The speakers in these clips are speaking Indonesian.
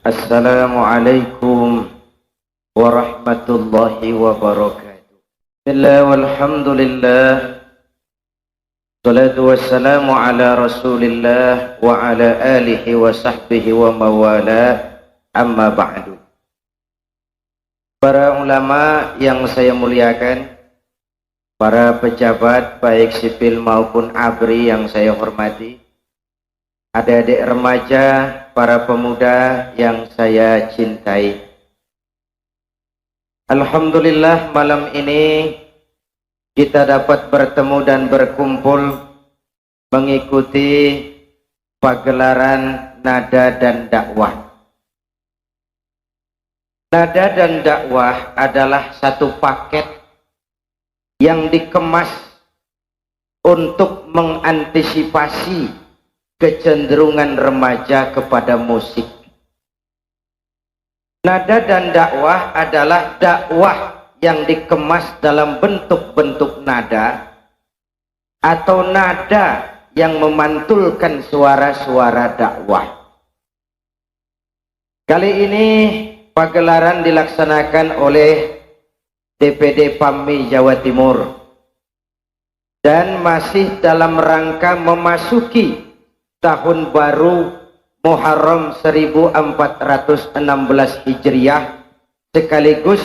Assalamualaikum warahmatullahi wabarakatuh. Bismillah walhamdulillah. Salatu wassalamu ala rasulillah wa ala alihi wa sahbihi wa mawala. Amma ba'du. Para ulama yang saya muliakan, para pejabat baik sipil maupun ABRI yang saya hormati, adik-adik remaja, para pemuda yang saya cintai. Alhamdulillah malam ini kita dapat bertemu dan berkumpul mengikuti pagelaran Nada dan Dakwah. Nada dan Dakwah adalah satu paket yang dikemas untuk mengantisipasi kecenderungan remaja kepada musik. Nada dan dakwah adalah dakwah yang dikemas dalam bentuk-bentuk nada atau nada yang memantulkan suara-suara dakwah. Kali ini pagelaran dilaksanakan oleh DPD PAMI Jawa Timur dan masih dalam rangka memasuki tahun baru Muharram 1416 Hijriah sekaligus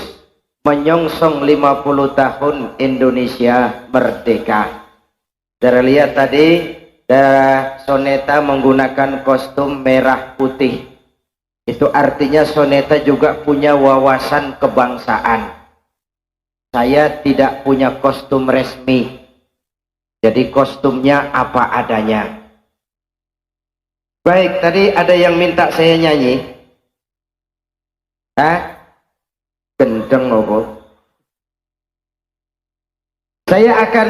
menyongsong 50 tahun Indonesia merdeka. Terlihat tadi Soneta menggunakan kostum merah putih. Itu artinya Soneta juga punya wawasan kebangsaan. Saya tidak punya kostum resmi. Jadi kostumnya apa adanya. Baik, tadi ada yang minta saya nyanyi. Gendeng loh. Saya akan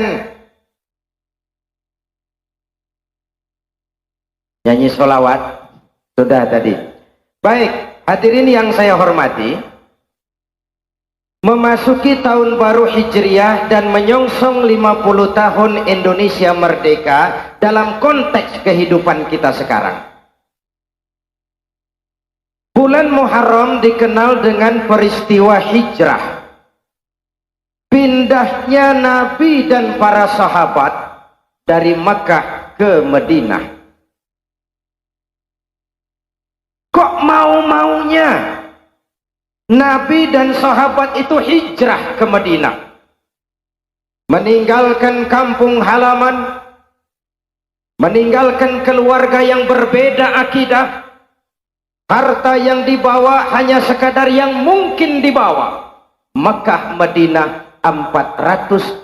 nyanyi sholawat. Sudah tadi. Baik, hadirin yang saya hormati, memasuki tahun baru Hijriah dan menyongsong 50 tahun Indonesia merdeka dalam konteks kehidupan kita sekarang. Bulan Muharram dikenal dengan peristiwa hijrah. Pindahnya Nabi dan para sahabat dari Makkah ke Madinah. Kok mau-maunya Nabi dan sahabat itu hijrah ke Madinah, meninggalkan kampung halaman, meninggalkan keluarga yang berbeda akidah, harta yang dibawa hanya sekadar yang mungkin dibawa. Mekah Madinah 450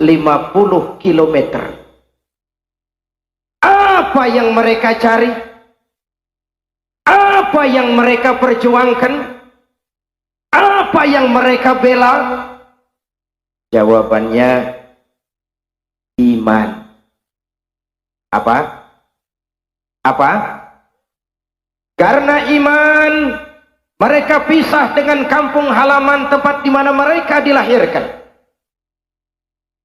km. Apa yang mereka cari? Apa yang mereka perjuangkan? Apa yang mereka bela? Jawabannya iman. Apa? Apa? Karena iman, mereka pisah dengan kampung halaman tempat di mana mereka dilahirkan.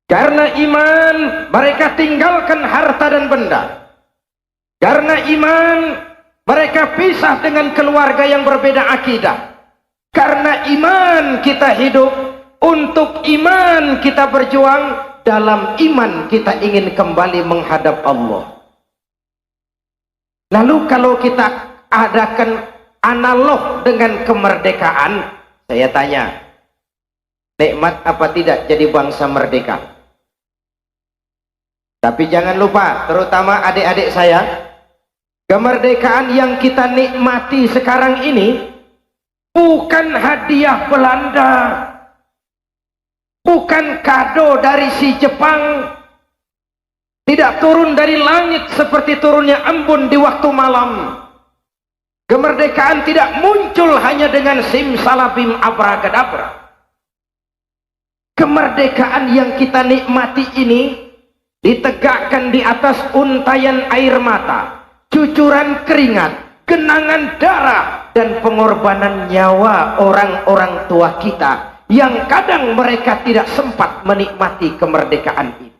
Karena iman, mereka tinggalkan harta dan benda. Karena iman, mereka pisah dengan keluarga yang berbeda akidah. Karena iman kita hidup, untuk iman kita berjuang, dalam iman kita ingin kembali menghadap Allah. Lalu kalau kita adakan analog dengan kemerdekaan, saya tanya, nikmat apa tidak jadi bangsa merdeka? Tapi jangan lupa, terutama adik-adik saya, kemerdekaan yang kita nikmati sekarang ini bukan hadiah Belanda, bukan kado dari si Jepang, tidak turun dari langit seperti turunnya embun di waktu malam. Kemerdekaan tidak muncul hanya dengan simsalabim abracadabra. Kemerdekaan yang kita nikmati ini ditegakkan di atas untayan air mata, cucuran keringat, genangan darah, dan pengorbanan nyawa orang-orang tua kita yang kadang mereka tidak sempat menikmati kemerdekaan ini.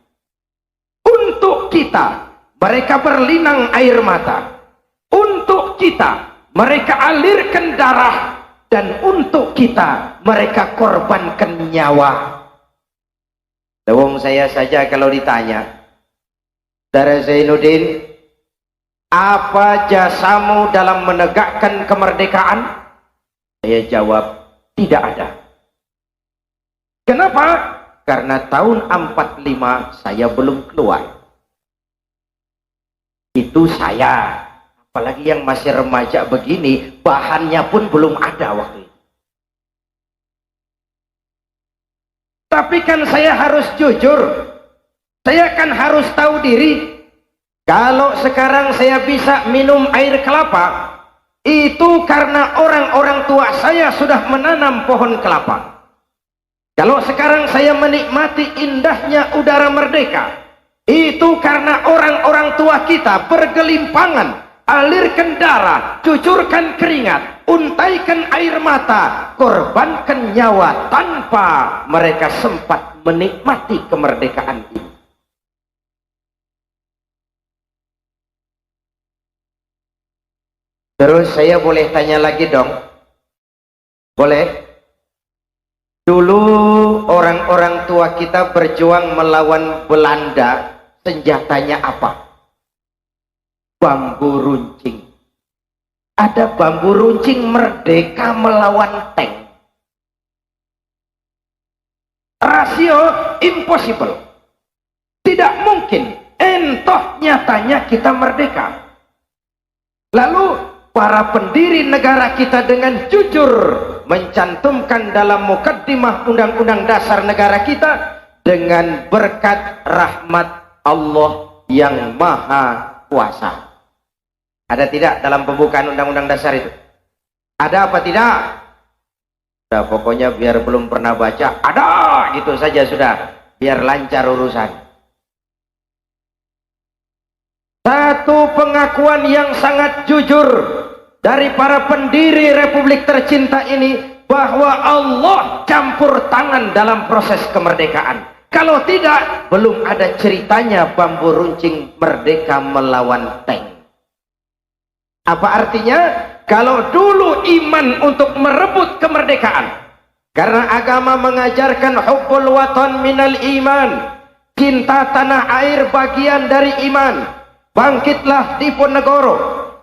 Untuk kita, mereka berlinang air mata. Untuk kita, mereka alirkan darah, dan untuk kita mereka korbankan nyawa. Lawang saya saja kalau ditanya, Saudara Zainuddin, apa jasamu dalam menegakkan kemerdekaan? Saya jawab, tidak ada. Kenapa? Karena tahun 45 saya belum keluar. Itu saya, apalagi yang masih remaja begini, bahannya pun belum ada waktu itu. Tapi kan saya harus jujur, saya kan harus tahu diri. Kalau sekarang saya bisa minum air kelapa, itu karena orang-orang tua saya sudah menanam pohon kelapa. Kalau sekarang saya menikmati indahnya udara merdeka, itu karena orang-orang tua kita bergelimpangan, alirkan darah, cucurkan keringat, untaikan air mata, korbankan nyawa tanpa mereka sempat menikmati kemerdekaan ini. Terus saya boleh tanya lagi dong? Boleh? Dulu orang-orang tua kita berjuang melawan Belanda, senjatanya apa? Bambu runcing. Ada bambu runcing merdeka melawan tank. Rasio impossible. Tidak mungkin. Entoh nyatanya kita merdeka. Lalu para pendiri negara kita dengan jujur mencantumkan dalam mukaddimah Undang-Undang Dasar negara kita, dengan berkat rahmat Allah yang Maha Kuasa. Ada tidak dalam pembukaan Undang-Undang Dasar itu? Ada apa tidak? Sudah, pokoknya biar belum pernah baca, ada gitu saja sudah, biar lancar urusan. Satu pengakuan yang sangat jujur dari para pendiri Republik tercinta ini, bahwa Allah campur tangan dalam proses kemerdekaan. Kalau tidak, belum ada ceritanya bambu runcing merdeka melawan tank. Apa artinya? Kalau dulu iman untuk merebut kemerdekaan, karena agama mengajarkan hubbul watan minal iman, cinta tanah air bagian dari iman. Bangkitlah Diponegoro,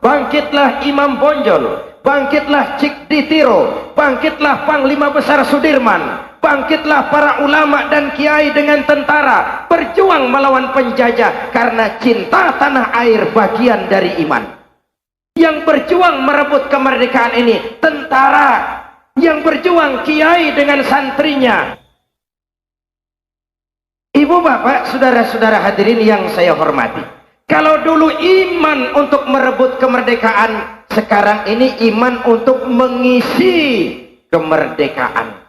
bangkitlah Imam Bonjol, bangkitlah Cik Ditiro, bangkitlah Panglima Besar Sudirman, bangkitlah para ulama dan kiai dengan tentara, berjuang melawan penjajah, karena cinta tanah air bagian dari iman. Yang berjuang merebut kemerdekaan ini tentara, yang berjuang kiai dengan santrinya. Ibu bapak, saudara-saudara hadirin yang saya hormati, kalau dulu iman untuk merebut kemerdekaan, sekarang ini iman untuk mengisi kemerdekaan.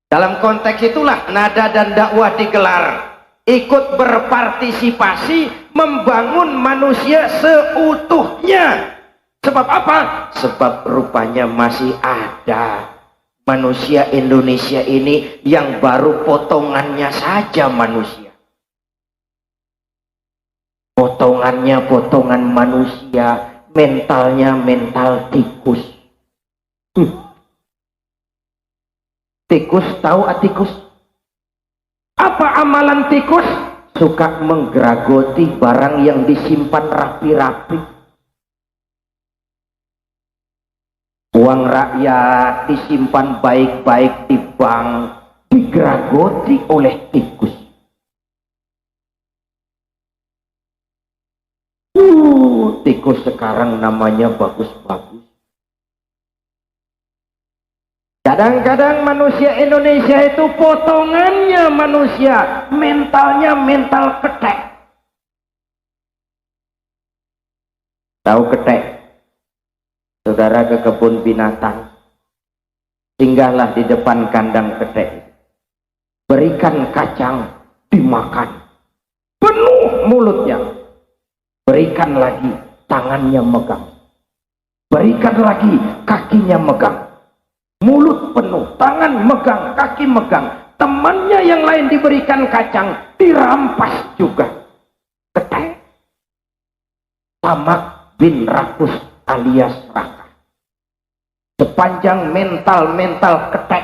Dalam konteks itulah nada dan dakwah digelar, ikut berpartisipasi membangun manusia seutuhnya. Sebab apa? Sebab rupanya masih ada manusia Indonesia ini yang baru potongannya saja manusia. Potongannya potongan manusia, mentalnya mental tikus. Tikus, tahu tikus? Apa amalan tikus? Suka menggeragoti barang yang disimpan rapi-rapi. Uang rakyat disimpan baik-baik di bank, digeragoti oleh tikus. Tikus sekarang namanya bagus-bagus. Kadang-kadang manusia Indonesia itu potongannya manusia, mentalnya mental ketek. Tahu ketek? Saudara ke kebun binatang, singgahlah di depan kandang ketek, berikan kacang dimakan penuh mulutnya, berikan lagi tangannya megang, berikan lagi kakinya megang, mulut penuh, tangan megang, kaki megang. Temannya yang lain diberikan kacang, dirampas juga. Ketek. Tamak bin Rakus alias Raka. Sepanjang mental-mental ketek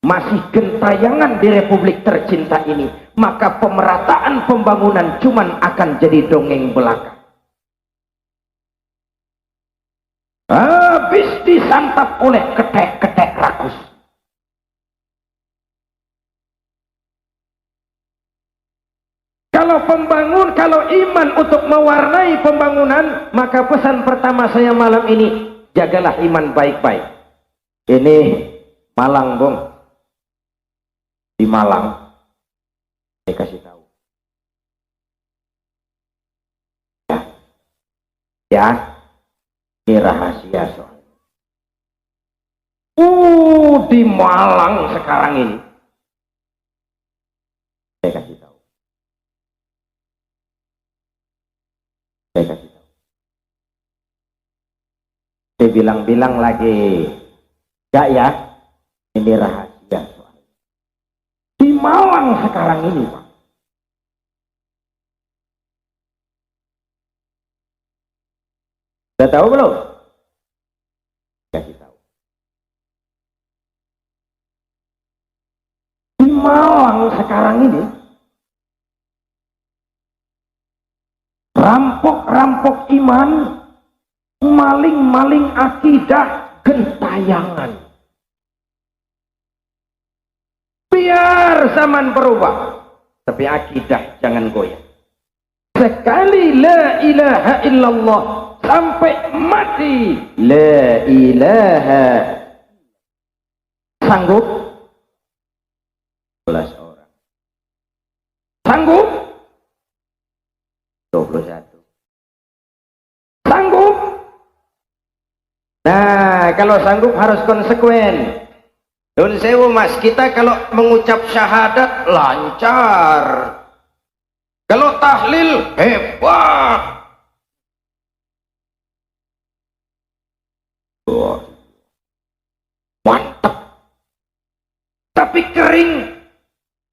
masih gentayangan di Republik tercinta ini, maka pemerataan pembangunan cuman akan jadi dongeng belaka. Habis disantap oleh ketek-ketek rakus. Kalau iman untuk mewarnai pembangunan, maka pesan pertama saya malam ini, jagalah iman baik-baik. Ini Malang, Bung. Di Malang, saya kasih tahu. Ya, ini rahasia soalnya. Di Malang sekarang ini, saya kasih tahu. Saya bilang-bilang lagi, enggak ya, ini rahasia soalnya. Di Malang sekarang ini, Pak. Sudah tahu belum? Kasih tahu. Di Malang sekarang ini, rampok-rampok iman, maling-maling akidah, gentayangan. Biar zaman berubah, tapi akidah jangan goyah. Sekali la ilaha illallah sampai mati, la ilaha. Sanggup? 11 orang. Sanggup? 21. Sanggup? Nah, kalau sanggup harus konsekuen. Nun sewu mas, kita kalau mengucap syahadat lancar. Kalau tahlil hebat. Mantap. Tapi kering,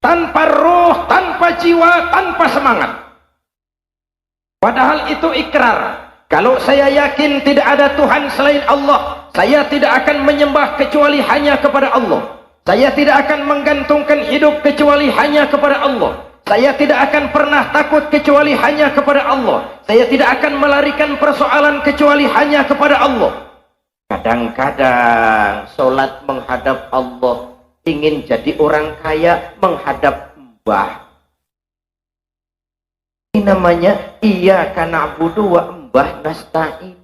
tanpa roh, tanpa jiwa, tanpa semangat. Padahal itu ikrar. Kalau saya yakin tidak ada Tuhan selain Allah, saya tidak akan menyembah kecuali hanya kepada Allah. Saya tidak akan menggantungkan hidup kecuali hanya kepada Allah. Saya tidak akan pernah takut kecuali hanya kepada Allah. Saya tidak akan melarikan persoalan kecuali hanya kepada Allah. Kadang-kadang sholat menghadap Allah, ingin jadi orang kaya menghadap mbah. Ini namanya iyyaka na'budu wa mbah nasta'in.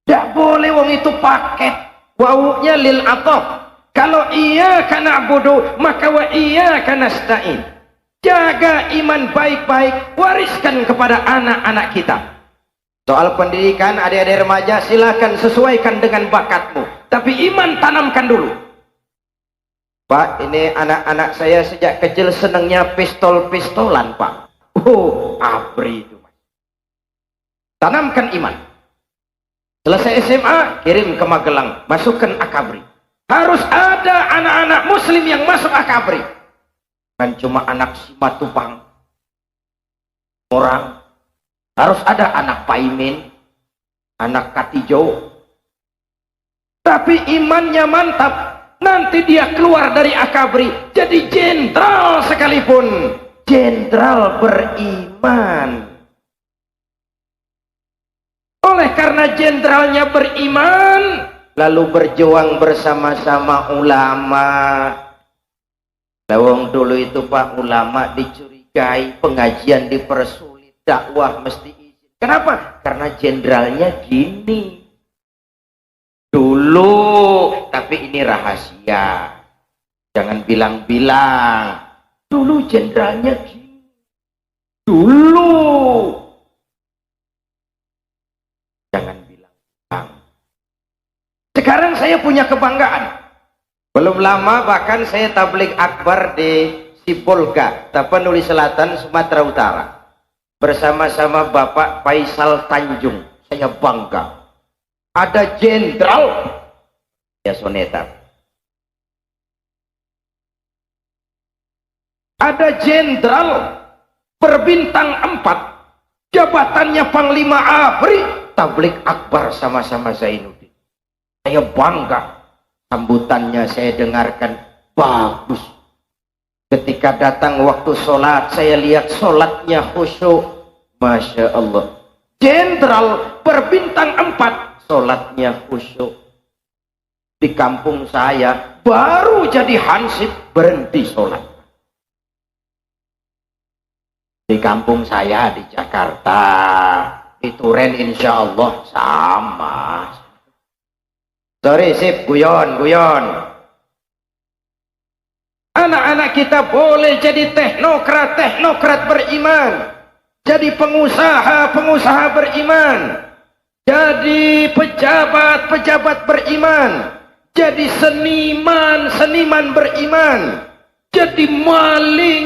Tidak boleh wong itu paket. Wawunya lil ataf. Kalau iyyaka na'budu maka wa iyyaka nasta'in. Jaga iman baik-baik, wariskan kepada anak-anak kita. Soal pendidikan adik-adik remaja, silakan sesuaikan dengan bakatmu, tapi iman tanamkan dulu. Pak, ini anak-anak saya sejak kecil senangnya pistol-pistolan, Pak. Abri itu. Tanamkan iman. Selesai SMA, kirim ke Magelang, masukkan akabri. Harus ada anak-anak muslim yang masuk akabri. Kan cuma anak Simatupang. Orang. Harus ada anak Paimin, anak Katijo. Tapi imannya mantap. Nanti dia keluar dari akabri jadi jenderal sekalipun. Jenderal beriman. Oleh karena jenderalnya beriman, lalu berjuang bersama-sama ulama. Lawang dulu itu Pak, ulama dicurigai, pengajian dipersulit, dakwah mesti izin. Kenapa? Karena jenderalnya gini. Dulu, tapi ini rahasia. Jangan bilang-bilang. Dulu jenderalnya gini. Dulu. Jangan bilang-bilang. Sekarang saya punya kebanggaan. Belum lama bahkan saya tabligh akbar di Sibolga, Tapanuli Selatan, Sumatera Utara. Bersama-sama Bapak Faisal Tanjung. Saya bangga. Ada jenderal ya soneta. Ada jenderal berbintang 4, jabatannya Panglima ABRI, tablik akbar sama-sama Zainuddin. Saya bangga. Sambutannya saya dengarkan bagus. Ketika datang waktu sholat, saya lihat sholatnya khusyuk. Masya Allah. Jenderal berbintang 4, sholatnya khusyuk. Di kampung saya, baru jadi hansip berhenti sholat. Di kampung saya di Jakarta, di Turen insya Allah sama. Sorry, sip, guyon. Anak-anak kita boleh jadi teknokrat beriman. Jadi pengusaha beriman. Jadi pejabat beriman. Jadi seniman beriman. Jadi maling.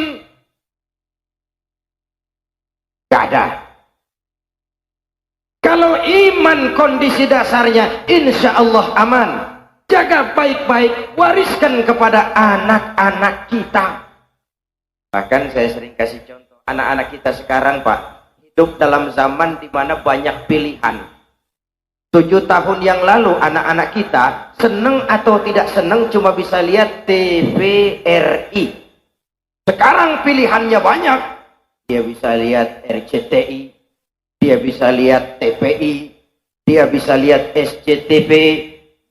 Gak ada. Kalau iman kondisi dasarnya, insya Allah aman. Jaga baik-baik, wariskan kepada anak-anak kita. Bahkan saya sering kasih contoh, anak-anak kita sekarang Pak, hidup dalam zaman di mana banyak pilihan. 7 tahun yang lalu anak-anak kita seneng atau tidak seneng cuma bisa lihat TVRI. Sekarang pilihannya banyak. Dia bisa lihat RCTI, dia bisa lihat TPI, dia bisa lihat SCTV,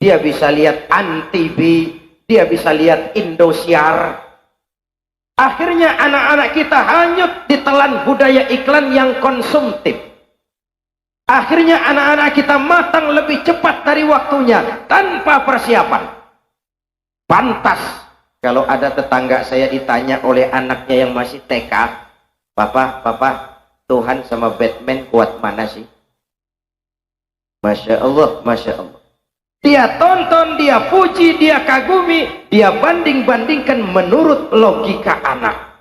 dia bisa lihat Antv, dia bisa lihat Indosiar. Akhirnya anak-anak kita hanyut ditelan budaya iklan yang konsumtif. Akhirnya anak-anak kita matang lebih cepat dari waktunya tanpa persiapan. Pantas kalau ada tetangga saya ditanya oleh anaknya yang masih TK, Papa, Tuhan sama Batman kuat mana sih? Masya Allah, Masya Allah. Dia tonton, dia puji, dia kagumi, dia banding-bandingkan menurut logika anak.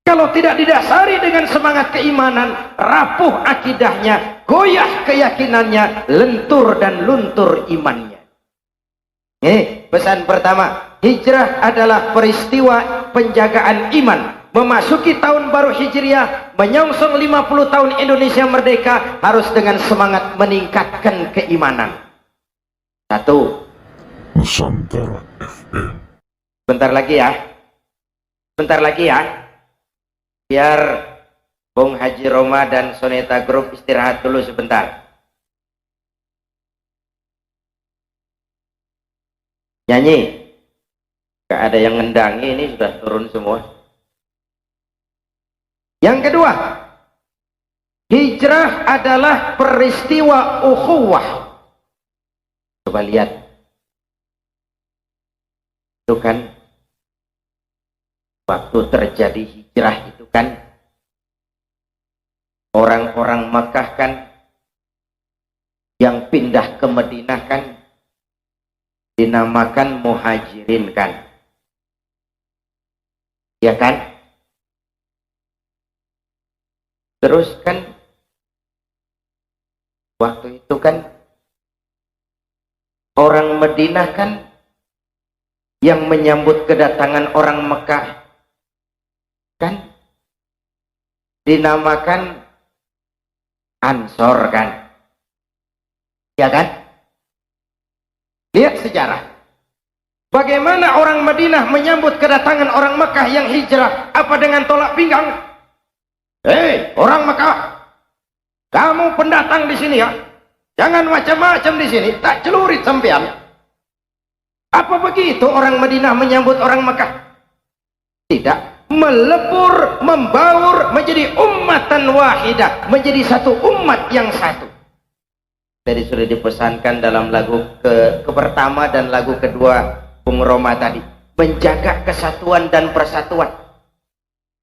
Kalau tidak didasari dengan semangat keimanan, rapuh akidahnya, goyah keyakinannya, lentur dan luntur imannya. Pesan pertama, hijrah adalah peristiwa penjagaan iman. Memasuki tahun baru Hijriah, menyongsong 50 tahun Indonesia merdeka, harus dengan semangat meningkatkan keimanan. 1. Nusantara FM. Bentar lagi ya. Biar Bung Haji Roma dan Soneta Group istirahat dulu sebentar. Nyanyi. Gak ada yang ngendangi, ini sudah turun semua. Yang kedua, hijrah adalah peristiwa ukhuwah. Coba lihat. Itu kan waktu terjadi hijrah itu kan orang-orang Makkah kan yang pindah ke Madinah kan dinamakan muhajirin kan. Ya kan? Terus kan waktu itu kan orang Madinah kan yang menyambut kedatangan orang Mekah kan dinamakan Ansor kan. Ya kan? Lihat sejarah. Bagaimana orang Madinah menyambut kedatangan orang Mekah yang hijrah? Apa dengan tolak pinggang? Hei, orang Mekah, kamu pendatang di sini ya, jangan macam-macam di sini, tak celurit sampean. Apa begitu orang Madinah menyambut orang Mekah? Tidak, melebur, membaur menjadi ummatan wahidah, menjadi satu umat yang satu. Jadi sudah dipesankan dalam lagu pertama dan lagu kedua Bung Roma tadi, menjaga kesatuan dan persatuan.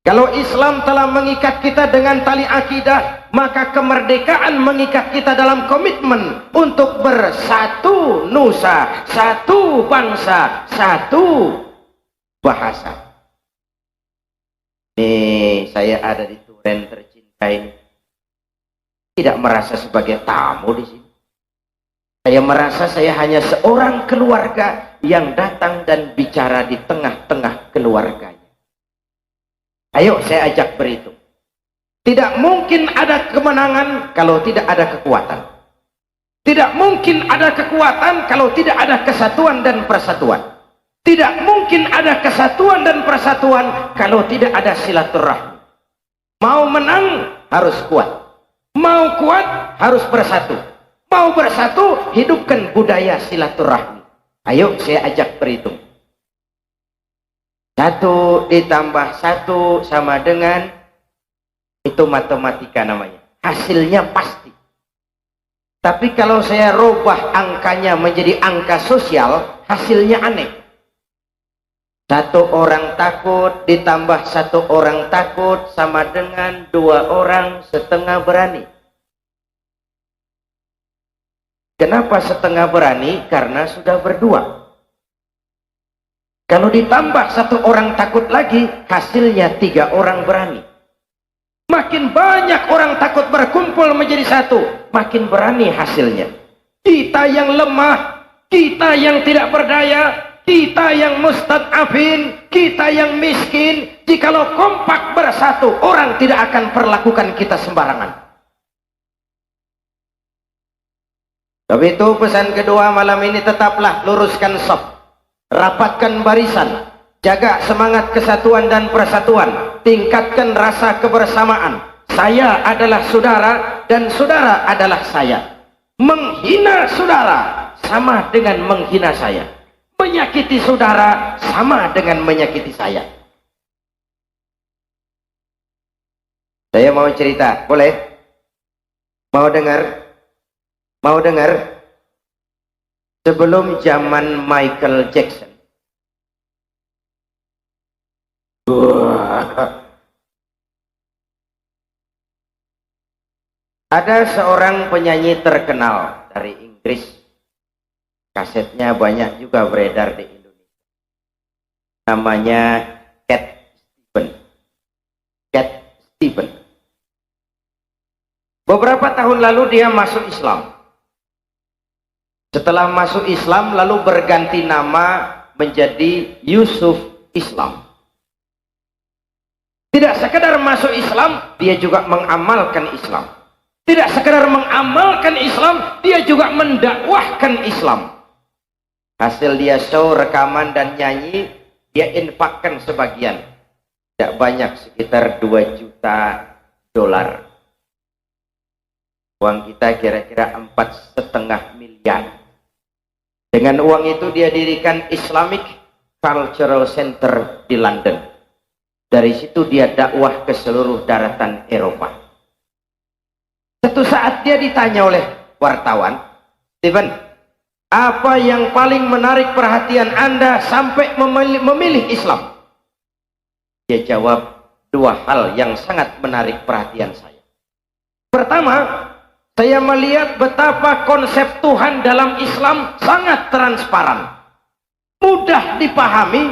Kalau Islam telah mengikat kita dengan tali akidah, maka kemerdekaan mengikat kita dalam komitmen untuk bersatu nusa, satu bangsa, satu bahasa. Nih, saya ada di Turen tercinta ini. Tidak merasa sebagai tamu di sini. Saya merasa saya hanya seorang keluarga yang datang dan bicara di tengah-tengah keluarganya. Ayo saya ajak berhitung. Tidak mungkin ada kemenangan kalau tidak ada kekuatan. Tidak mungkin ada kekuatan kalau tidak ada kesatuan dan persatuan. Tidak mungkin ada kesatuan dan persatuan kalau tidak ada silaturahmi. Mau menang harus kuat. Mau kuat harus bersatu. Mau bersatu, hidupkan budaya silaturahmi. Ayo saya ajak berhitung. 1 ditambah 1 sama dengan, itu matematika namanya. Hasilnya pasti. Tapi kalau saya robah angkanya menjadi angka sosial, hasilnya aneh. 1 orang takut ditambah 1 orang takut sama dengan 2 orang setengah berani. Kenapa setengah berani? Karena sudah berdua. Kalau ditambah 1 orang takut lagi, hasilnya 3 orang berani. Makin banyak orang takut berkumpul menjadi 1, makin berani hasilnya. Kita yang lemah, kita yang tidak berdaya, kita yang mustad'afin, kita yang miskin, jikalau kompak bersatu, orang tidak akan perlakukan kita sembarangan. Tapi itu pesan kedua malam ini, tetaplah luruskan shaf. Rapatkan barisan, jaga semangat kesatuan dan persatuan, tingkatkan rasa kebersamaan. Saya adalah saudara dan saudara adalah saya. Menghina saudara sama dengan menghina saya. Menyakiti saudara sama dengan menyakiti saya. Saya mau cerita, boleh? Mau dengar? Mau dengar? Sebelum zaman Michael Jackson, ada seorang penyanyi terkenal dari Inggris. Kasetnya banyak juga beredar di Indonesia. Namanya Cat Stevens. Cat Stevens. Beberapa tahun lalu dia masuk Islam. Setelah masuk Islam lalu berganti nama menjadi Yusuf Islam. Tidak sekedar masuk Islam, dia juga mengamalkan Islam. Tidak sekedar mengamalkan Islam, dia juga mendakwahkan Islam. Hasil dia show, rekaman dan nyanyi, dia infakkan sebagian. Tidak banyak, sekitar 2 juta dolar. Uang kita kira-kira 4,5 miliar. Dengan uang itu dia dirikan Islamic Cultural Center di London. Dari situ dia dakwah ke seluruh daratan Eropa. Suatu saat dia ditanya oleh wartawan, Steven, apa yang paling menarik perhatian Anda sampai memilih Islam? Dia jawab, 2 hal yang sangat menarik perhatian saya. Pertama, saya melihat betapa konsep Tuhan dalam Islam sangat transparan, mudah dipahami,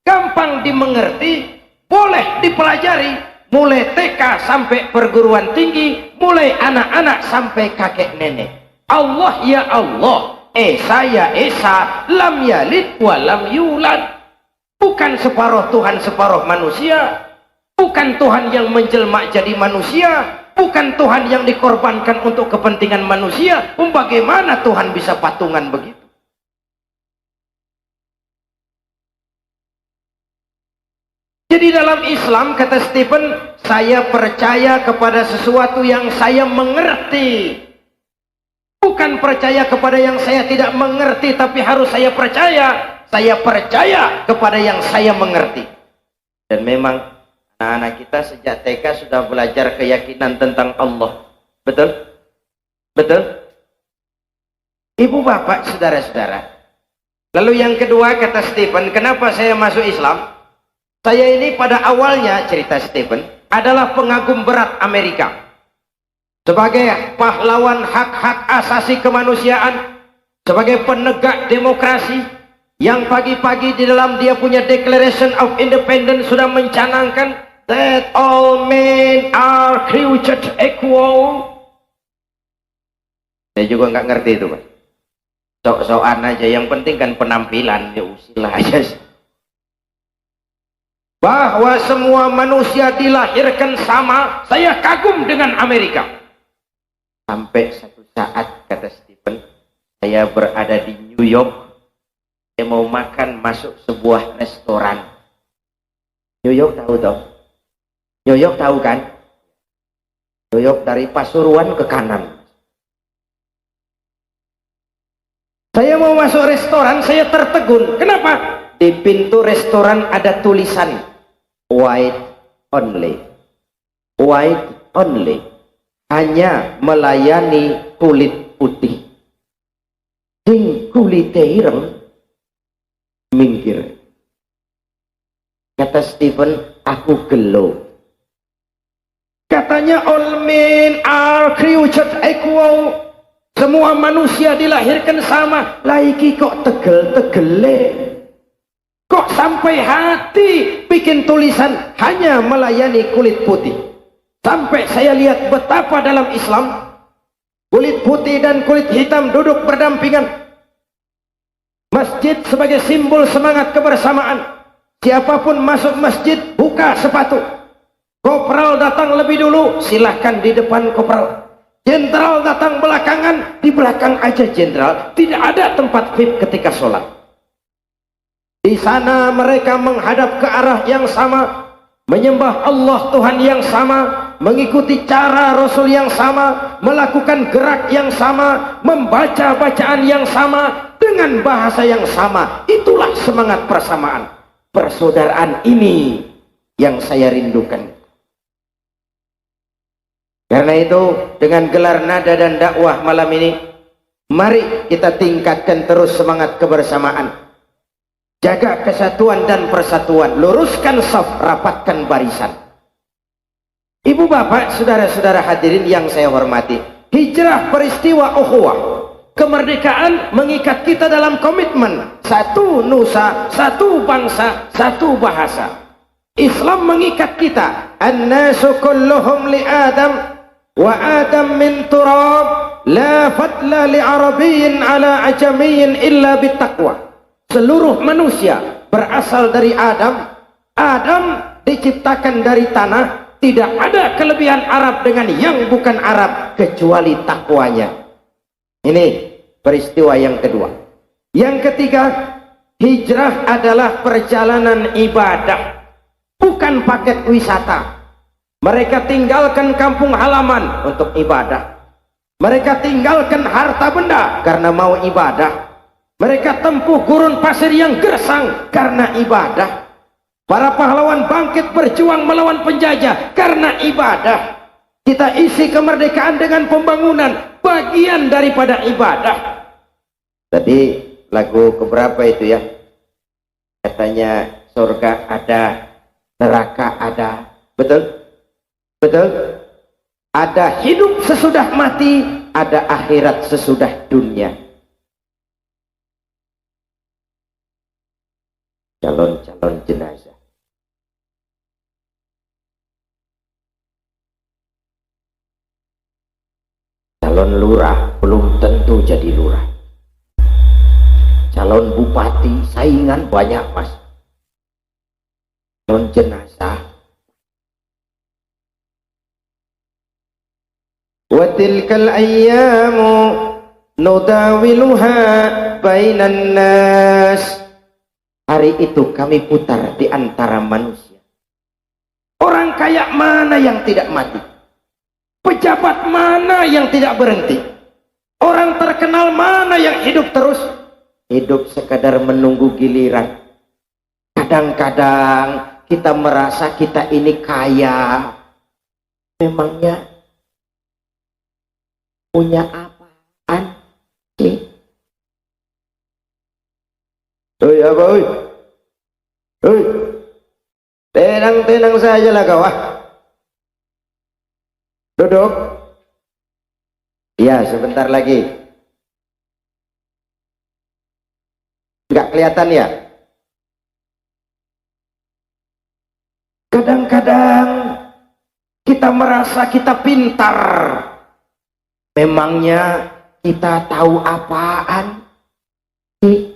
gampang dimengerti, boleh dipelajari, mulai TK sampai perguruan tinggi, mulai anak-anak sampai kakek nenek. Allah ya Allah, Esa ya Esa, lam yalid wa lam yulad. Bukan separuh Tuhan separuh manusia, bukan Tuhan yang menjelma jadi manusia, bukan Tuhan yang dikorbankan untuk kepentingan manusia. Bagaimana Tuhan bisa patungan begitu? Jadi dalam Islam, kata Stephen, saya percaya kepada sesuatu yang saya mengerti. Bukan percaya kepada yang saya tidak mengerti, tapi harus saya percaya. Saya percaya kepada yang saya mengerti. Dan memang anak-anak kita sejak TK sudah belajar keyakinan tentang Allah. Betul? Betul? Ibu bapak, saudara-saudara. Lalu yang kedua, kata Stephen, kenapa saya masuk Islam? Saya ini pada awalnya, cerita Stephen, adalah pengagum berat Amerika. Sebagai pahlawan hak-hak asasi kemanusiaan, sebagai penegak demokrasi, yang pagi-pagi di dalam dia punya Declaration of Independence sudah mencanangkan that all men are created equal. Saya juga nggak ngerti itu, Pak. Sok-sokan aja, yang penting kan penampilan, ya usilah aja. bahwa semua manusia dilahirkan sama. Saya kagum dengan Amerika. Sampai satu saat, kata Stephen, saya berada di New York. Saya mau makan, masuk sebuah restoran. New York tahu toh? New York tahu kan? New York dari Pasuruan ke kanan. Saya mau masuk restoran, saya tertegun. Kenapa? Di pintu restoran ada tulisan white only. White only. Hanya melayani kulit putih. Sing kulit ireng minggir. Kata Stephen, aku gelo. Katanya all men are created equal. Semua manusia dilahirkan sama. Laiki kok tegel-tegele. Kok sampai hati bikin tulisan hanya melayani kulit putih. Sampai saya lihat betapa dalam Islam kulit putih dan kulit hitam duduk berdampingan. Masjid sebagai simbol semangat kebersamaan. Siapapun masuk masjid, buka sepatu. Kopral datang lebih dulu, silahkan di depan kopral. Jenderal datang belakangan, di belakang aja jenderal. Tidak ada tempat VIP ketika sholat. Di sana mereka menghadap ke arah yang sama, menyembah Allah Tuhan yang sama, mengikuti cara Rasul yang sama, melakukan gerak yang sama, membaca bacaan yang sama, dengan bahasa yang sama. Itulah semangat persamaan. Persaudaraan ini yang saya rindukan. Karena itu, dengan gelar nada dan dakwah malam ini, mari kita tingkatkan terus semangat kebersamaan. Jaga kesatuan dan persatuan. Luruskan saf, rapatkan barisan. Ibu bapak, saudara-saudara hadirin yang saya hormati. Hijrah peristiwa ukhuwah. Kemerdekaan mengikat kita dalam komitmen. Satu nusa, satu bangsa, satu bahasa. Islam mengikat kita. An-nasu kulluhum li Adam. Wa Adam min turab. La fadla li Arabiyyin ala ajamiyyin illa bittaqwa. Seluruh manusia berasal dari Adam. Adam diciptakan dari tanah. Tidak ada kelebihan Arab dengan yang bukan Arab kecuali takwanya. Ini peristiwa yang kedua. Yang ketiga, hijrah adalah perjalanan ibadah, bukan paket wisata. Mereka tinggalkan kampung halaman untuk ibadah. Mereka tinggalkan harta benda karena mau ibadah. Mereka tempuh gurun pasir yang gersang karena ibadah. Para pahlawan bangkit berjuang melawan penjajah karena ibadah. Kita isi kemerdekaan dengan pembangunan, bagian daripada ibadah. Tadi lagu keberapa itu ya? Katanya surga ada, neraka ada. Betul? Betul? Ada hidup sesudah mati, ada akhirat sesudah dunia. Calon-calon jenazah. Calon lurah belum tentu jadi lurah. Calon bupati saingan banyak mas. Calon jenazah. Wa tilkal ayyamu nudawiluha bainan nas. Hari itu kami putar di antara manusia. Orang kaya mana yang tidak mati? Pejabat mana yang tidak berhenti? Orang terkenal mana yang hidup terus? Hidup sekadar menunggu giliran. Kadang-kadang kita merasa kita ini kaya. Memangnya punya apaan sih? Oi apa oi? Oi. Tenang-tenang saja lah kau ah. Duduk. Ya, sebentar lagi. Enggak kelihatan ya? Kadang-kadang kita merasa kita pintar. Memangnya kita tahu apaan sih?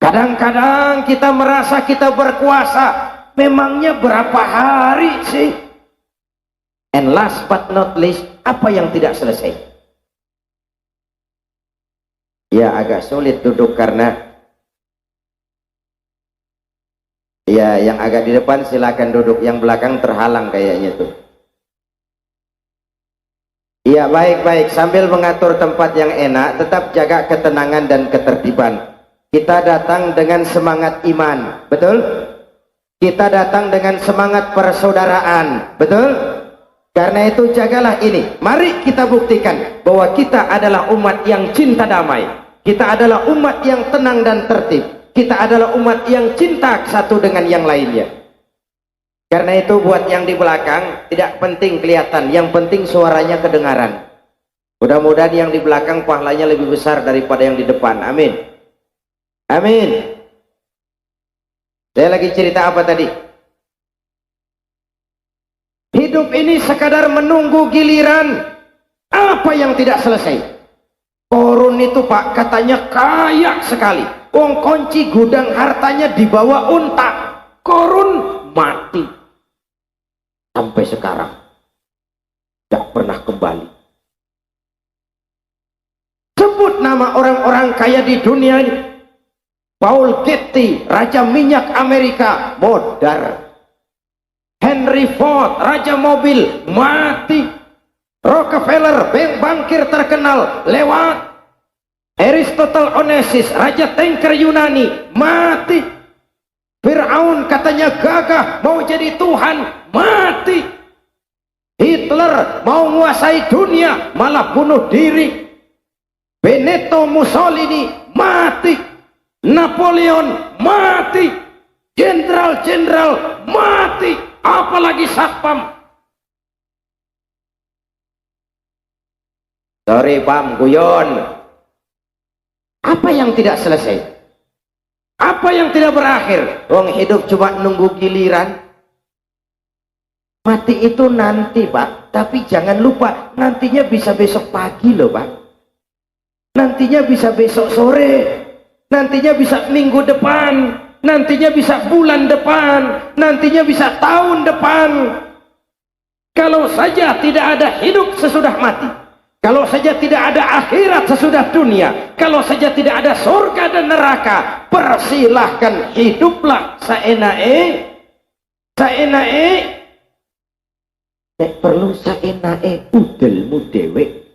Kadang-kadang kita merasa kita berkuasa. Memangnya berapa hari sih? And last but not least, apa yang tidak selesai? Ya agak sulit duduk karena ya yang agak di depan silakan duduk, yang belakang terhalang kayaknya tuh. Ya baik-baik, sambil mengatur tempat yang enak, tetap jaga ketenangan dan ketertiban. Kita datang dengan semangat iman, betul? Kita datang dengan semangat persaudaraan, betul? Karena itu jagalah ini. Mari kita buktikan bahwa kita adalah umat yang cinta damai. Kita adalah umat yang tenang dan tertib. Kita adalah umat yang cinta satu dengan yang lainnya. Karena itu buat yang di belakang tidak penting kelihatan, yang penting suaranya kedengaran. Mudah-mudahan yang di belakang pahalanya lebih besar daripada yang di depan. Amin. Amin. Saya lagi cerita apa tadi? Hidup ini sekadar menunggu giliran. Apa yang tidak selesai? Korun itu Pak katanya kaya sekali. Wong kunci gudang hartanya dibawa unta. Korun mati. Sampai sekarang tidak pernah kembali. Sebut nama orang-orang kaya di dunia ini. Paul Getty, Raja Minyak Amerika, modar. Henry Ford, Raja Mobil, mati. Rockefeller, bankir terkenal, lewat. Aristotle Onassis, Raja tanker Yunani, mati. Fir'aun katanya gagah mau jadi Tuhan, mati. Hitler mau menguasai dunia, malah bunuh diri. Benito Mussolini mati. Napoleon mati. Jenderal-jenderal mati. Apalagi satpam. Sorry Pam, guyon. Apa yang tidak selesai? Apa yang tidak berakhir? Wong hidup cuma nunggu giliran. Mati itu nanti Pak, tapi jangan lupa nantinya bisa besok pagi loh Pak. Nantinya bisa besok sore. Nantinya bisa minggu depan. Nantinya bisa bulan depan. Nantinya bisa tahun depan. Kalau saja tidak ada hidup sesudah mati. Kalau saja tidak ada akhirat sesudah dunia, kalau saja tidak ada surga dan neraka, persilahkan hiduplah saenae, saenae, nek perlu saenae udelmu dewe.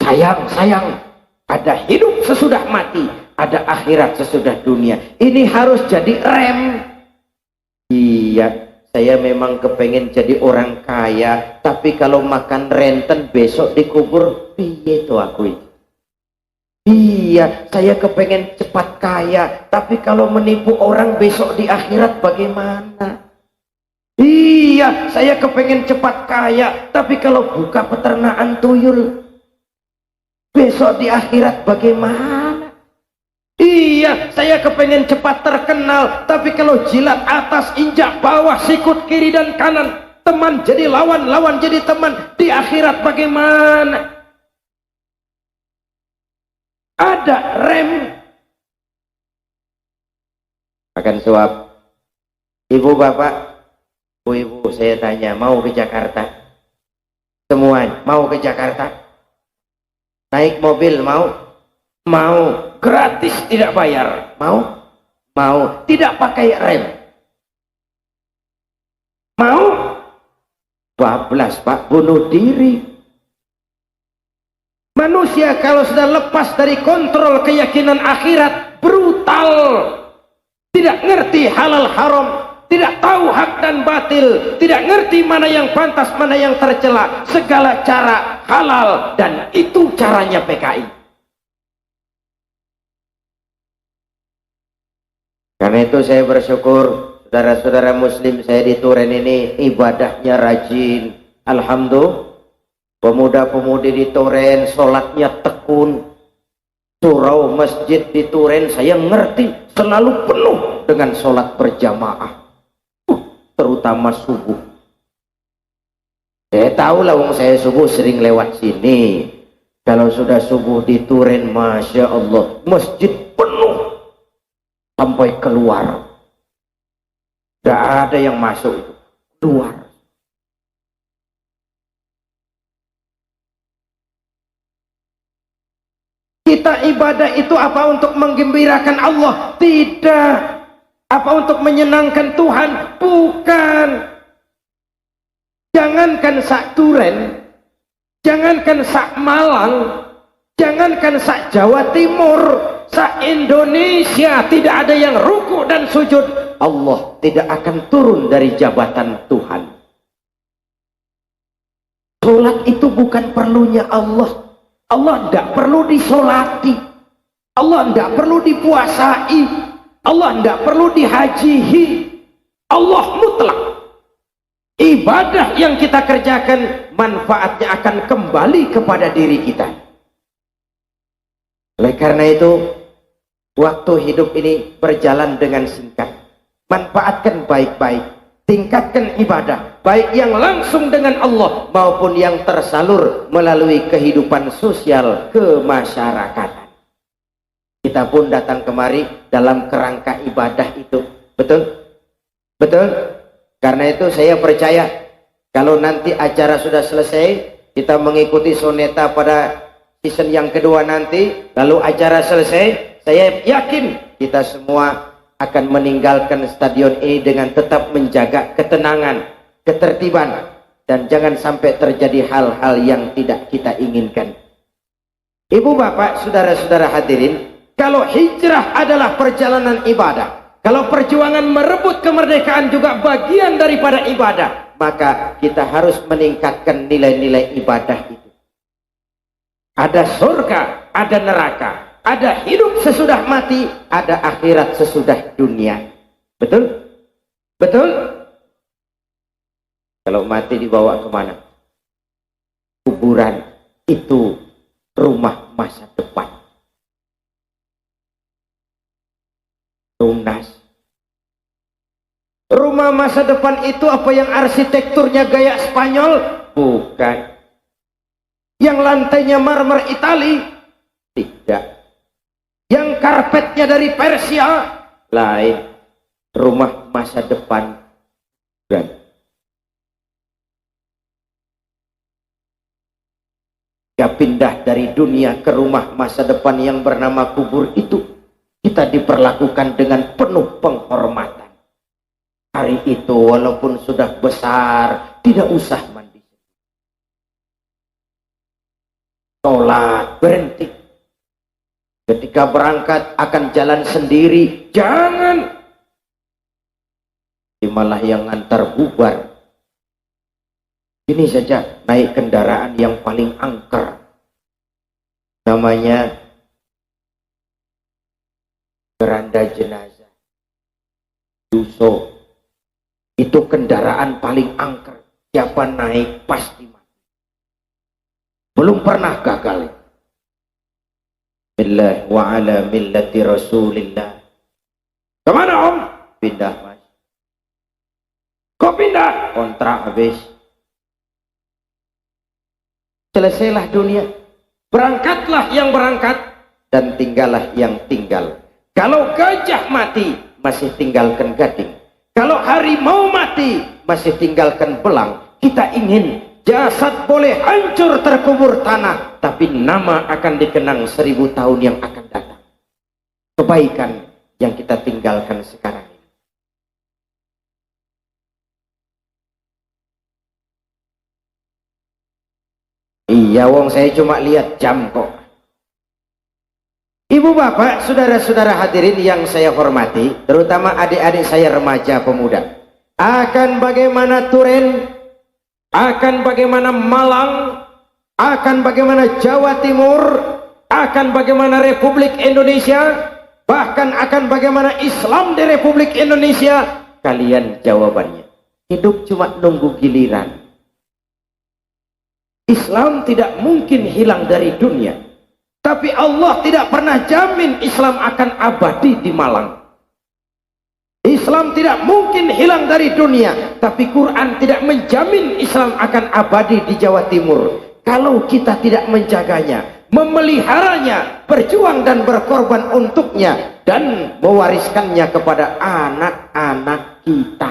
Sayang, ada hidup sesudah mati, ada akhirat sesudah dunia. Ini harus jadi rem. Iya. Saya memang kepengen jadi orang kaya, tapi kalau makan renten besok dikubur, piye tuh aku itu? Iya, saya kepengen cepat kaya, tapi kalau menipu orang besok di akhirat bagaimana? Iya, saya kepengen cepat kaya, tapi kalau buka peternakan tuyul, besok di akhirat bagaimana? Iya, saya kepengen cepat terkenal, tapi kalau jilat atas, injak bawah, sikut kiri dan kanan, teman jadi lawan, lawan jadi teman, di akhirat bagaimana? Ada rem. Akan suap. Ibu bapak, ibu saya tanya, mau ke Jakarta? Semua mau ke Jakarta? Naik mobil mau? Mau. Gratis tidak bayar, mau? Mau. Tidak pakai rem, mau? Bablas Pak, bunuh diri. Manusia kalau sudah lepas dari kontrol keyakinan akhirat, brutal. Tidak ngerti halal haram, tidak tahu hak dan batil, tidak ngerti mana yang pantas, mana yang tercela. Segala cara halal, dan itu caranya PKI. Karena itu saya bersyukur saudara-saudara muslim saya di Turen ini ibadahnya rajin. Alhamdulillah. Pemuda-pemudi di Turen sholatnya tekun. Surau masjid di Turen saya ngerti selalu penuh dengan sholat berjamaah. Terutama subuh. Saya tahu lah wong saya subuh sering lewat sini. Kalau sudah subuh di Turen, Masya Allah, masjid penuh. sampai keluar. Tidak ada yang masuk itu. Keluar. Kita ibadah itu apa untuk menggembirakan Allah? Tidak. Apa untuk menyenangkan Tuhan? Bukan. Jangankan sak Duren, jangankan sak Malang, jangankan sak Jawa Timur, sak Indonesia tidak ada yang ruku dan sujud. Allah tidak akan turun dari jabatan Tuhan. Salat itu bukan perlunya Allah. Allah tidak perlu disolati, Allah tidak perlu dipuasai, Allah tidak perlu dihajihi. Allah mutlak. Ibadah yang kita kerjakan manfaatnya akan kembali kepada diri kita. Oleh karena itu, waktu hidup ini berjalan dengan singkat. Manfaatkan baik-baik, tingkatkan ibadah, baik yang langsung dengan Allah maupun yang tersalur melalui kehidupan sosial kemasyarakatan. Kita pun datang kemari dalam kerangka ibadah itu. Betul? Betul? Karena itu saya percaya kalau nanti acara sudah selesai, kita mengikuti soneta pada season yang kedua nanti, lalu acara selesai, saya yakin kita semua akan meninggalkan stadion ini dengan tetap menjaga ketenangan, ketertiban, dan jangan sampai terjadi hal-hal yang tidak kita inginkan. Ibu bapak, saudara-saudara hadirin, kalau hijrah adalah perjalanan ibadah, kalau perjuangan merebut kemerdekaan juga bagian daripada ibadah, maka kita harus meningkatkan nilai-nilai ibadah itu. Ada surga, ada neraka, ada hidup sesudah mati, ada akhirat sesudah dunia. Betul? Betul? Kalau mati dibawa kemana? Kuburan itu rumah masa depan. Lunas. Rumah masa depan itu apa yang arsitekturnya gaya Spanyol? Bukan. Yang lantainya marmer Itali? Tidak. Yang karpetnya dari Persia? Lain. Rumah masa depan. Bukan. Kita pindah dari dunia ke rumah masa depan yang bernama kubur itu, kita diperlakukan dengan penuh penghormatan. Hari itu walaupun sudah besar, tidak usah mandi. Sholat berhenti. Ketika berangkat akan jalan sendiri, jangan. Malah yang ngantar bubar. Ini saja naik kendaraan yang paling angker. Namanya keranda jenazah. Duso. Itu kendaraan paling angker. Siapa naik pasti mati. Belum pernah gagal. Billah wa ala millati Rasulillah. Kemana om? Pindah mas. Kok pindah? Kontrak habis. Selesailah dunia. Berangkatlah yang berangkat dan tinggallah yang tinggal. Kalau gajah mati, masih tinggalkan gading. Kalau harimau mati, masih tinggalkan belang. Kita ingin jasad boleh hancur terkubur tanah, tapi nama akan dikenang 1000 tahun yang akan datang. Kebaikan yang kita tinggalkan sekarang ini. Iya wong, saya cuma lihat jam kok. Ibu bapak, saudara-saudara hadirin yang saya hormati, terutama adik-adik saya remaja pemuda, akan bagaimana Turen, akan bagaimana Malang, akan bagaimana Jawa Timur, akan bagaimana Republik Indonesia, bahkan akan bagaimana Islam di Republik Indonesia, kalian jawabannya. Hidup cuma nunggu giliran. Islam tidak mungkin hilang dari dunia. Tapi Allah tidak pernah jamin Islam akan abadi di Malang. Islam tidak mungkin hilang dari dunia. Tapi Quran tidak menjamin Islam akan abadi di Jawa Timur. Kalau kita tidak menjaganya, memeliharanya, berjuang dan berkorban untuknya, dan mewariskannya kepada anak-anak kita.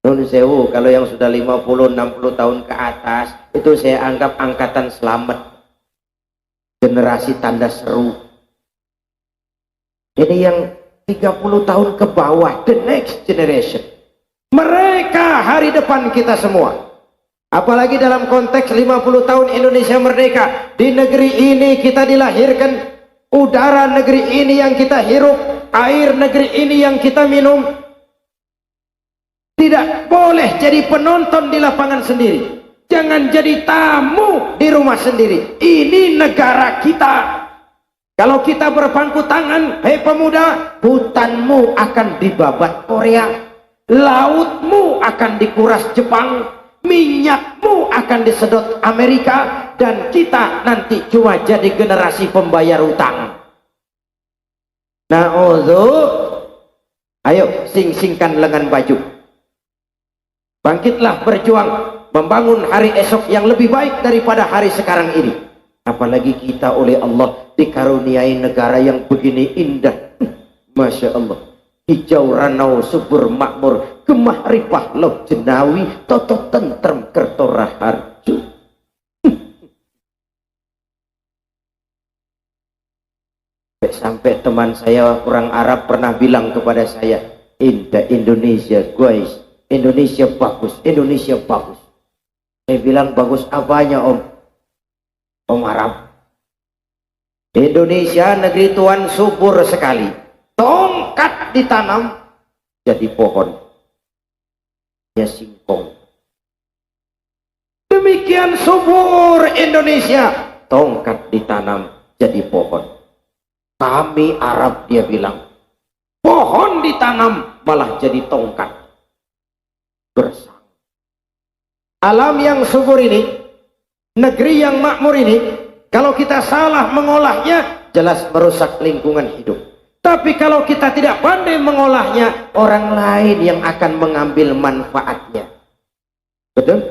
Nun sewu, kalau yang sudah 50-60 tahun ke atas itu saya anggap angkatan selamat, generasi tanda seru. Ini yang 30 tahun ke bawah, the next generation, mereka hari depan kita semua. Apalagi dalam konteks 50 tahun Indonesia merdeka. Di negeri ini kita dilahirkan, udara negeri ini yang kita hirup, air negeri ini yang kita minum. Tidak boleh jadi penonton di lapangan sendiri. Jangan jadi tamu di rumah sendiri. Ini negara kita. Kalau kita berpangku tangan, hei pemuda, hutanmu akan dibabat Korea, lautmu akan dikuras Jepang, minyakmu akan disedot Amerika, dan kita nanti cuma jadi generasi pembayar utang. Ayo sing-singkan lengan baju, bangkitlah berjuang membangun hari esok yang lebih baik daripada hari sekarang ini. Apalagi kita oleh Allah dikaruniai negara yang begini indah. Masya Allah, hijau ranau subur makmur, gemah ripah loh jenawi, toto tentrem kerto raharju. Sampai teman saya orang Arab pernah bilang kepada saya, indah Indonesia guys, Indonesia bagus, Indonesia bagus. Saya bilang, bagus apanya Om Arab? Indonesia negeri Tuhan subur sekali, tongkat ditanam jadi pohon, ya singkong. Demikian subur Indonesia, tongkat ditanam jadi pohon. Kami Arab, dia bilang, pohon ditanam malah jadi tongkat, gersang. Alam yang subur ini, negeri yang makmur ini, kalau kita salah mengolahnya, jelas merusak lingkungan hidup. Tapi kalau kita tidak pandai mengolahnya, orang lain yang akan mengambil manfaatnya. Betul?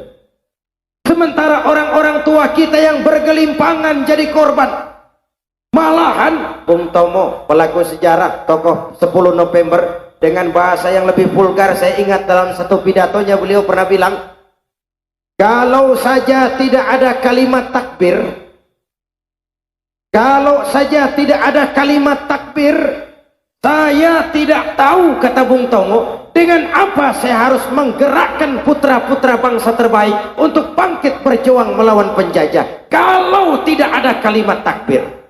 Sementara orang-orang tua kita yang bergelimpangan jadi korban. Malahan Bung Tomo, pelaku sejarah, tokoh 10 November, dengan bahasa yang lebih vulgar, saya ingat dalam satu pidatonya beliau pernah bilang, kalau saja tidak ada kalimat takbir, kalau saja tidak ada kalimat takbir, saya tidak tahu, kata Bung Tomo, dengan apa saya harus menggerakkan putra-putra bangsa terbaik untuk bangkit berjuang melawan penjajah kalau tidak ada kalimat takbir.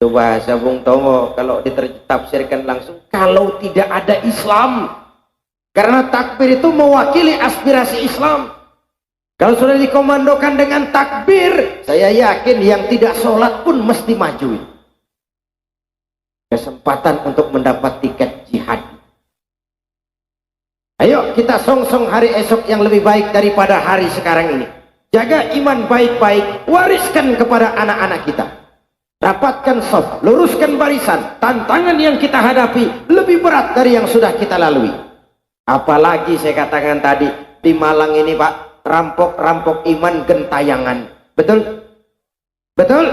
Itu bahasa Bung Tomo, kalau ditafsirkan langsung, kalau tidak ada Islam. Karena takbir itu mewakili aspirasi Islam. Kalau sudah dikomandokan dengan takbir, saya yakin yang tidak sholat pun mesti maju. Kesempatan untuk mendapat tiket jihad. Ayo kita song-song hari esok yang lebih baik daripada hari sekarang ini. Jaga iman baik-baik, wariskan kepada anak-anak kita. Rapatkan soft, luruskan barisan. Tantangan yang kita hadapi lebih berat dari yang sudah kita lalui. Apalagi saya katakan tadi, di Malang ini Pak, rampok-rampok iman gentayangan. Betul? Betul?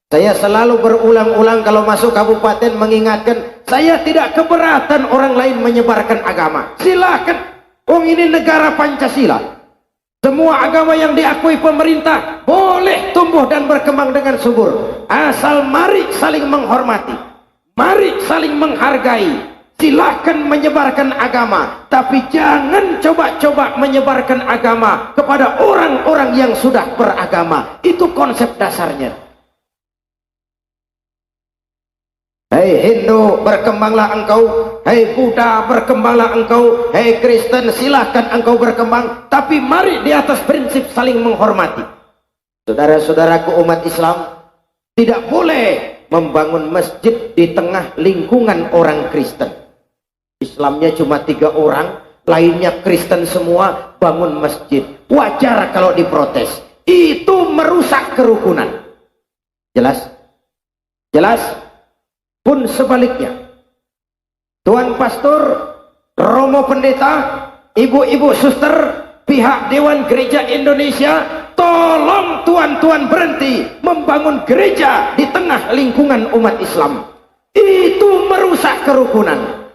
Saya selalu berulang-ulang kalau masuk kabupaten mengingatkan, saya tidak keberatan orang lain menyebarkan agama. Silakan. Ini negara Pancasila. Semua agama yang diakui pemerintah boleh tumbuh dan berkembang dengan subur. Asal mari saling menghormati, mari saling menghargai. Silakan menyebarkan agama, tapi jangan coba-coba menyebarkan agama kepada orang-orang yang sudah beragama. Itu konsep dasarnya. Hei Hindu, berkembanglah engkau. Hei Buddha, berkembanglah engkau. Hei Kristen, silahkan engkau berkembang. Tapi mari di atas prinsip saling menghormati. Saudara-saudaraku umat Islam, tidak boleh membangun masjid di tengah lingkungan orang Kristen. Islamnya cuma 3 orang, lainnya Kristen semua, bangun masjid. Wajar kalau diprotes. Itu merusak kerukunan. Jelas? Jelas? Pun sebaliknya, Tuan Pastor, Romo Pendeta, ibu-ibu suster, pihak Dewan Gereja Indonesia, tolong tuan-tuan berhenti membangun gereja di tengah lingkungan umat Islam. Itu merusak kerukunan.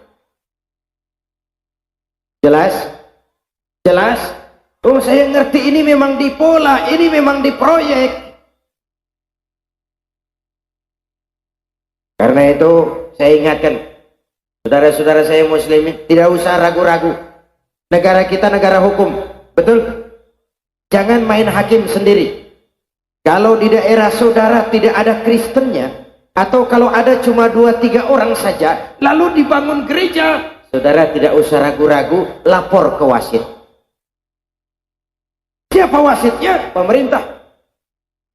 Jelas? Jelas? Oh, saya ngerti ini memang dipola, ini memang diproyek. Karena itu saya ingatkan, saudara-saudara saya muslimin, tidak usah ragu-ragu. Negara kita negara hukum, betul? Jangan main hakim sendiri. Kalau di daerah saudara tidak ada Kristennya, atau kalau ada cuma 2-3 orang saja, lalu dibangun gereja, saudara tidak usah ragu-ragu, lapor ke wasit. Siapa wasitnya? Pemerintah.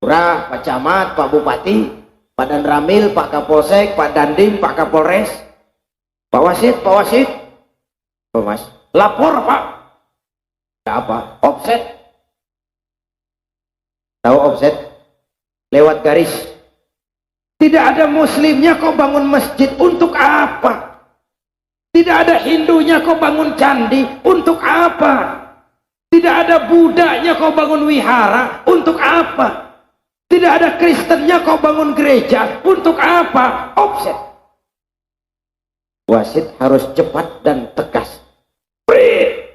Lurah, Pak Camat, Pak Bupati, Pak Dan Ramil, Pak Kapolsek, Pak Dandim, Pak Kapolres, Pak Wasit, Pak Wasit, Pak Mas, lapor Pak. Apa? Offset. Tahu offset? Lewat garis. Tidak ada muslimnya kok bangun masjid, untuk apa? Tidak ada Hindunya kok bangun candi, untuk apa? Tidak ada Budanya kok bangun wihara, untuk apa? Tidak ada Kristennya kau bangun gereja, untuk apa? Offset. Wasit harus cepat dan tegas. Brit.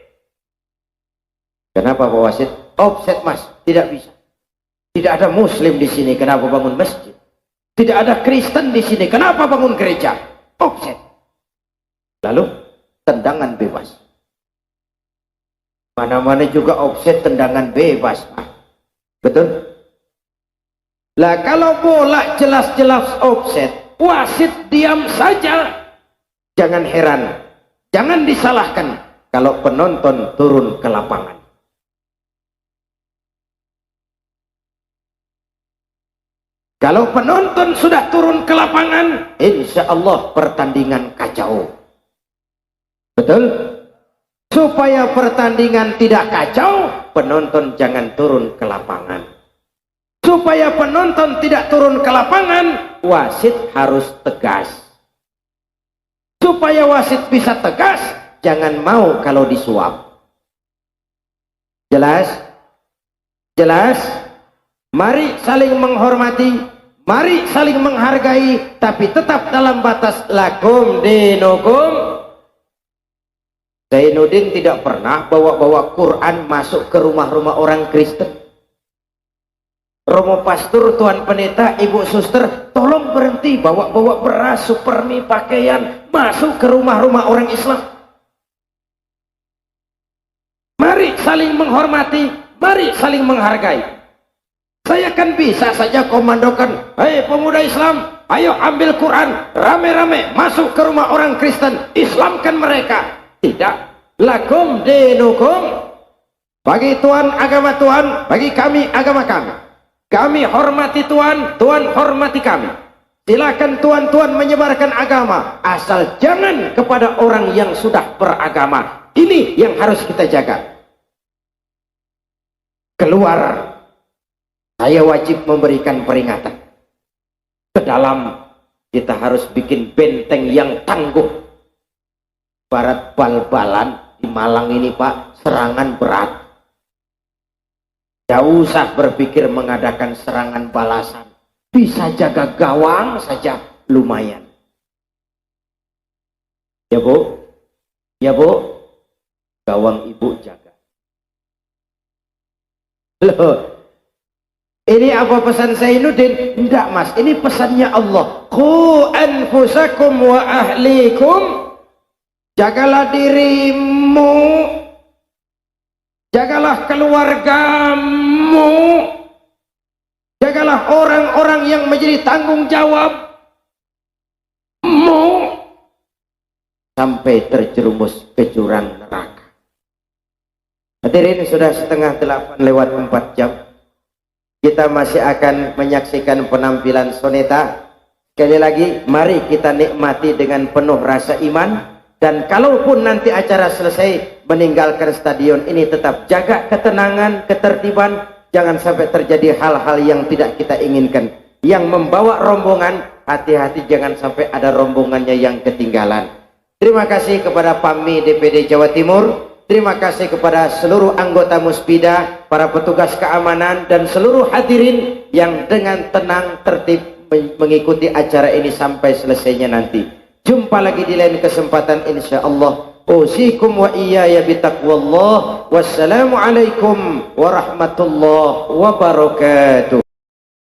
Kenapa Pak Wasit? Offset Mas, tidak bisa. Tidak ada Muslim di sini, kenapa bangun masjid? Tidak ada Kristen di sini, kenapa bangun gereja? Offset. Lalu tendangan bebas. Mana-mana juga offset, tendangan bebas, Pak. Betul? Lah kalau bola jelas-jelas offset, wasit diam saja. Jangan heran, jangan disalahkan kalau penonton turun ke lapangan. Kalau penonton sudah turun ke lapangan, insya Allah pertandingan kacau. Betul? Supaya pertandingan tidak kacau, penonton jangan turun ke lapangan. Supaya penonton tidak turun ke lapangan, wasit harus tegas. Supaya wasit bisa tegas, jangan mau kalau disuap. Jelas? Jelas? Mari saling menghormati, mari saling menghargai, tapi tetap dalam batas lakum dinukum. Zainuddin tidak pernah bawa-bawa Quran masuk ke rumah-rumah orang Kristen. Romo pastor, tuan pendeta, ibu suster, tolong berhenti bawa-bawa beras, supermi, pakaian masuk ke rumah-rumah orang Islam. Mari saling menghormati, mari saling menghargai. Saya kan bisa saja komandokan, hei pemuda Islam, ayo ambil Quran, rame-rame masuk ke rumah orang Kristen, Islamkan mereka. Tidak, lakum dinukum. Bagi Tuhan agama Tuhan, bagi kami agama kami. Kami hormati Tuhan, Tuhan hormati kami. Silakan tuan-tuan menyebarkan agama, asal jangan kepada orang yang sudah beragama. Ini yang harus kita jaga. Keluar, saya wajib memberikan peringatan. Ke dalam, kita harus bikin benteng yang tangguh. Barat bal-balan di Malang ini Pak, serangan berat. Tidak usah berpikir mengadakan serangan balasan. Bisa jaga gawang saja lumayan. Ya Bu? Ya Bu? Gawang Ibu jaga. Loh, ini apa pesan Zainuddin? Tidak Mas, ini pesannya Allah. Qu anfusakum wa ahlikum. Jagalah dirimu, jagalah keluargamu, jagalah orang-orang yang menjadi tanggung jawabmu, sampai terjerumus ke jurang neraka. Hadirin, sudah setengah 8:04 jam. Kita masih akan menyaksikan penampilan soneta. Sekali lagi, mari kita nikmati dengan penuh rasa iman. Dan kalaupun nanti acara selesai, meninggalkan stadion ini, tetap jaga ketenangan, ketertiban. Jangan sampai terjadi hal-hal yang tidak kita inginkan. Yang membawa rombongan, hati-hati jangan sampai ada rombongannya yang ketinggalan. Terima kasih kepada PAMI DPD Jawa Timur. Terima kasih kepada seluruh anggota Muspida, para petugas keamanan, dan seluruh hadirin yang dengan tenang tertib mengikuti acara ini sampai selesainya nanti. Jumpa lagi di lain kesempatan insyaallah. Usikum wa iyaya bitaqwallah. Wassalamualaikum warahmatullahi wabarakatuh.